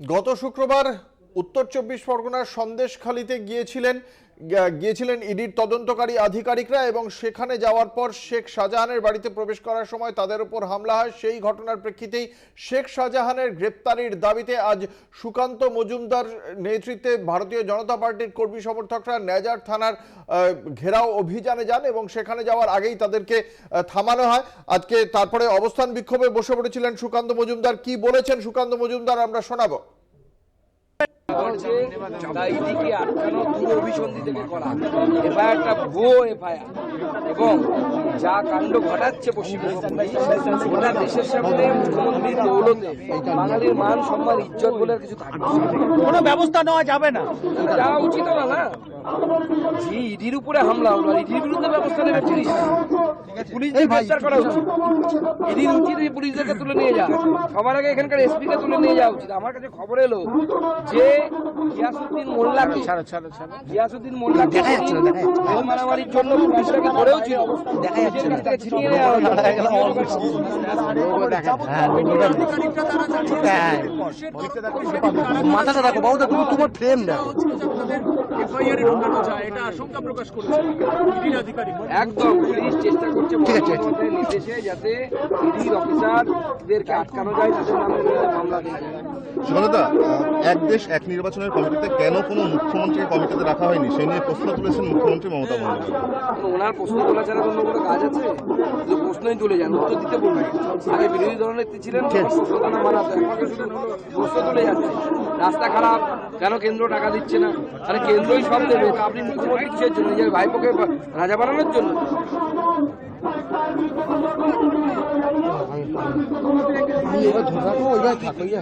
গত শুক্রবার উত্তর চব্বিশ পরগনার সন্দেশখালীতে গিয়েছিলেন ইডির তদন্তকারী আধিকারিকরা এবং সেখানে যাওয়ার পর শেখ শাহজাহানের বাড়িতে প্রবেশ করার সময় তাদের উপর হামলা হয়। সেই ঘটনার প্রেক্ষিতেই শেখ শাহজাহানের গ্রেপ্তারির দাবিতে আজ সুকান্ত মজুমদার নেতৃত্বে ভারতীয় জনতা পার্টির কর্মী সমর্থকরা নেজার থানার ঘেরাও অভিযানে যান এবং সেখানে যাওয়ার আগেই তাদেরকে থামানো হয়। আজকে তারপরে অবস্থান বিক্ষোভে বসে পড়েছিলেন সুকান্ত মজুমদার। কি বলেছেন সুকান্ত মজুমদার আমরা শোনাবো। এবং যা কাণ্ড ঘটাচ্ছে গোটা দেশের সামনে মুখ্যমন্ত্রীর দৌলতে বাঙালির মান সম্মান ইজ্জত বলে কিছু থাকবে কোনো ব্যবস্থা নেওয়া যাবে না, যাওয়া উচিত না। না জি ইডির উপরে হামলা হলো, ইডির বিরুদ্ধে ব্যবস্থা নেবে পুলিশদের গ্রেফতার করা উচিত। ইডির উচিত পুলিশদেরকে তুলে নিয়ে যাওয়া, সবার আগে এখানকার এসপিকে তুলে নিয়ে যাওয়া উচিত। আমার কাছে খবর এলো যে গিয়াসউদ্দিন মোল্লাকে রেল মারামারির জন্য পুলিশটাকে ধরেও ছিল, ছিনিয়ে নেওয়া হলো। মাথাটা রাখো বাবুদা, তুমি তোমার ফ্রেম দেখো। একদম পুলিশ চেষ্টা করছে নির্দেশে যাতে ইডির অফিসারদেরকে আটকানো যায়, তাদের নামে মামলা দিয়ে। সুকান্তদা, এক দেশ এক নির্বাচনের কমিটিতে কেন কোনো মুখ্যমন্ত্রীর কমিটিতে রাখা হয়নি সে নিয়ে প্রশ্ন তুলেছেন মুখ্যমন্ত্রী মমতা বন্দ্যোপাধ্যায়। ওনার প্রশ্ন তোলা ছাড়া অন্য কোনো কাজ আছে? প্রশ্নই তুলে যান, উত্তর দিতে বলবেন। আগে বিরোধী দলনেত্রী ছিলেন, প্রশ্ন তোলা মানাতে, এখন শুধু প্রশ্ন তুলে যাচ্ছে। রাস্তা খারাপ, কেন কেন্দ্র টাকা দিচ্ছে না? তাহলে কেন্দ্রই সব দেবে, আপনি মুখ্যমন্ত্রী কিসের জন্য? নিজের ভাইপোকে রাজা বানানোর জন্য? এবার ধরে রাখো, ওইভাবে থাকো। ইয়ে